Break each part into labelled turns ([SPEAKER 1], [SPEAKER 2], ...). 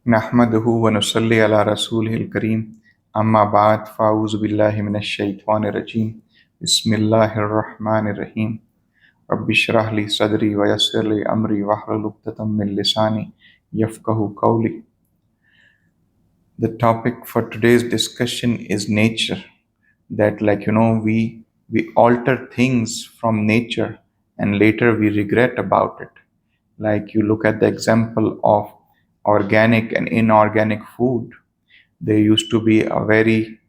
[SPEAKER 1] नहमदुहु व नुसल्ली अला रसूलिहिल करीम अम्मा बाद फ़ाऊज़ु बिल्लाहि मिनश शैतानिर रजीम बिस्मिल्लाहिर रहमानिर रहीम रब्बि इश्रह ली सदरी व यस्सिर ली अमरी वहलुल उक़दतम मिन लिसानी यफ़क़हू क़ौली. The topic for today's discussion is nature. That, we alter things from nature and later we regret about it. Like, you look at the example of organic and inorganic food. There used to be a very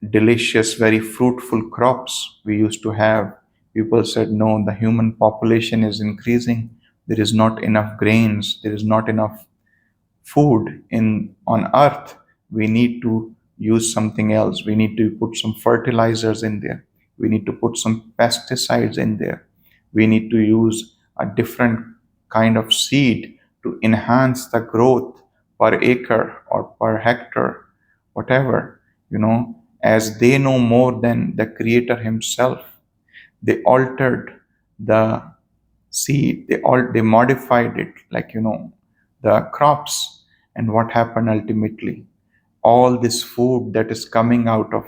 [SPEAKER 1] delicious, very fruitful crops we used to have. People said, no, the human population is increasing. There is not enough grains. There is not enough food on earth. We need to use something else. We need to put some fertilizers in there. We need to put some pesticides in there. We need to use a different kind of seed to enhance the growth per acre or per hectare, whatever, as they know more than the creator himself. They altered the seed, they modified it, the crops. And what happened ultimately? All this food that is coming out of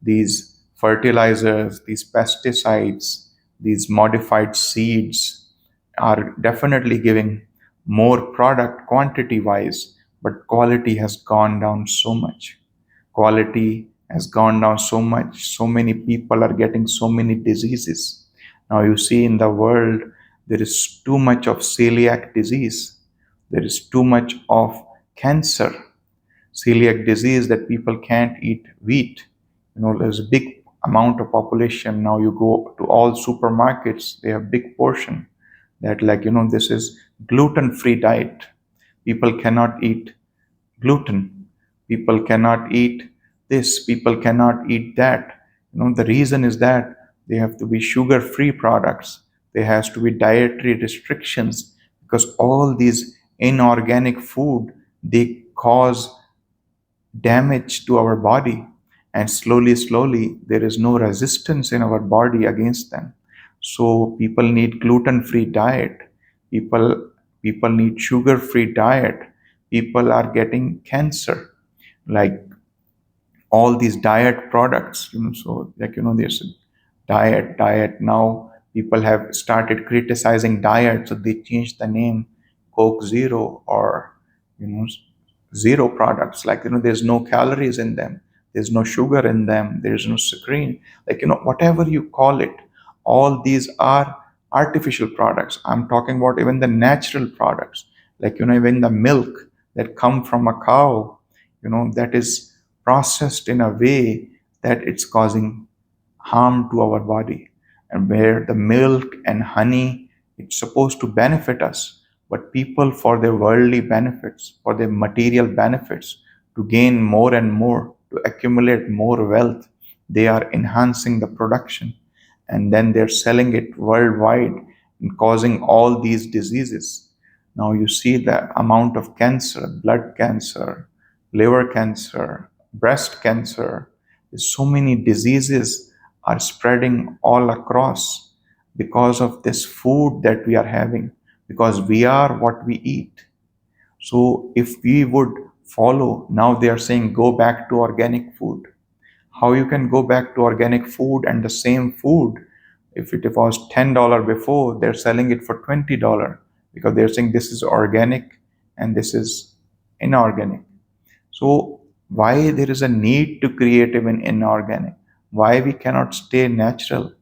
[SPEAKER 1] these fertilizers, these pesticides, these modified seeds are definitely giving more product quantity wise, but quality has gone down so much. Quality has gone down so much. So many people are getting so many diseases. Now you see in the world, there is too much of celiac disease. There is too much of cancer. Celiac disease, that people can't eat wheat. There's a big amount of population. Now you go to all supermarkets, they have big portion that, this is gluten-free diet. People cannot eat gluten. People cannot eat this. People cannot eat that. The reason is that they have to be sugar-free products. There has to be dietary restrictions, because all these inorganic food, they cause damage to our body, and slowly there is no resistance in our body against them. So people need gluten-free diet. People need sugar-free diet. People are getting cancer, like all these diet products. There's a diet. Now people have started criticizing diet, so they changed the name Coke Zero, or zero products. There's no calories in them. There's no sugar in them. There's no screen. Whatever you call it, all these are artificial products. I'm talking about even the natural products. Even the milk that come from a cow, that is processed in a way that it's causing harm to our body. And where the milk and honey, it's supposed to benefit us, but people, for their worldly benefits, for their material benefits, to gain more and more, to accumulate more wealth, they are enhancing the production, and then they're selling it worldwide and causing all these diseases. Now you see the amount of cancer, blood cancer, liver cancer, breast cancer. So many diseases are spreading all across because of this food that we are having, because we are what we eat. So if we would follow, now they are saying go back to organic food. How you can go back to organic food, and the same food, if it was $10 before, they're selling it for $20, because they're saying this is organic and this is inorganic. So why there is a need to create even inorganic? Why we cannot stay natural?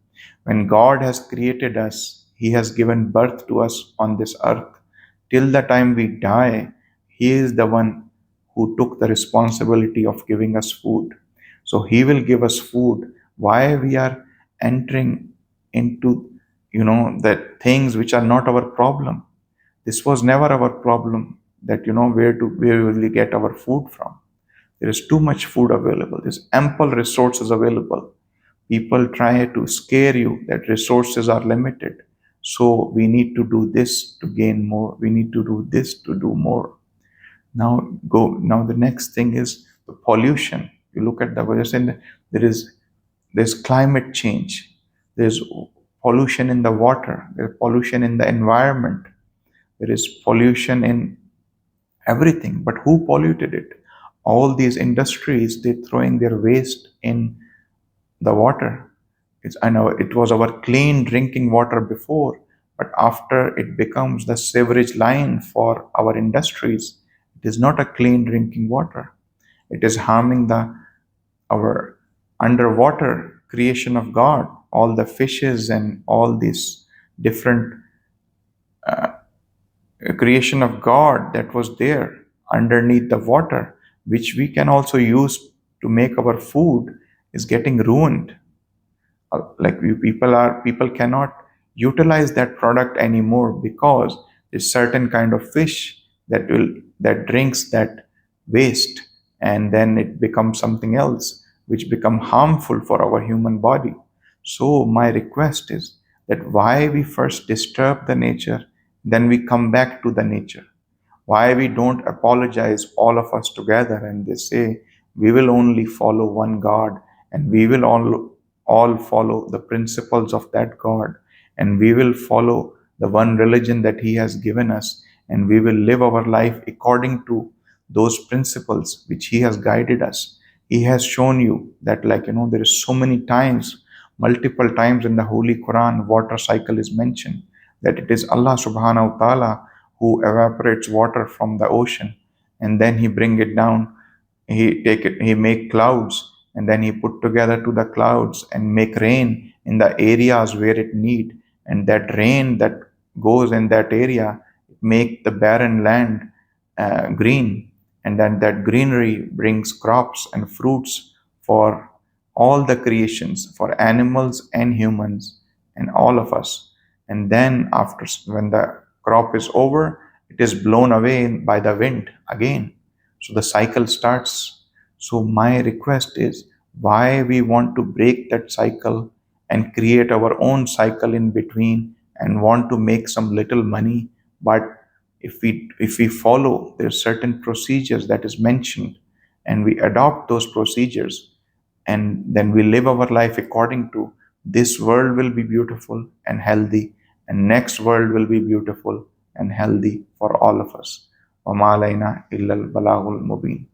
[SPEAKER 1] When God has created us, He has given birth to us on this earth. Till the time we die, He is the one who took the responsibility of giving us food. So He will give us food. Why we are entering into, the things which are not our problem? This was never our problem, that, where will we get our food from? There is too much food available. There's ample resources available. People try to scare you that resources are limited. So we need to do this to gain more. We need to do this to do more. Now the next thing is the pollution. You look at there's climate change. There's pollution in the water. There's pollution in the environment. There is pollution in everything. But who polluted it? All these industries, they throwing their waste in the water. I know it was our clean drinking water before, but after it becomes the sewerage line for our industries, it is not a clean drinking water. It is harming the our underwater creation of God, all the fishes and all these different creation of God that was there underneath the water, which we can also use to make our food, is getting ruined. Like people cannot utilize that product anymore because there's certain kind of fish that drinks that waste, and then it becomes something else which become harmful for our human body. So my request is that why we first disturb the nature, then we come back to the nature. Why we don't apologize, all of us together, and they say we will only follow one God, and we will all follow the principles of that God, and we will follow the one religion that He has given us, and we will live our life according to those principles which He has guided us. He has shown you that, like, there is so many times, multiple times in the Holy Quran, water cycle is mentioned, that it is Allah subhanahu wa ta'ala who evaporates water from the ocean, and then He bring it down. He make clouds, and then He put together to the clouds and make rain in the areas where it need, and that rain that goes in that area make the barren land green, and then that greenery brings crops and fruits for all the creations, for animals and humans and all of us. And then after, when the crop is over, it is blown away by the wind again. So the cycle starts. So my request is, why we want to break that cycle and create our own cycle in between and want to make some little money. But if we follow, there's certain procedures that is mentioned, and we adopt those procedures, and then we live our life according to, this world will be beautiful and healthy, and next world will be beautiful and healthy for all of us. وَمَا عَلَيْنَا إِلَّا الْبَلَاغُ الْمُبِينُ.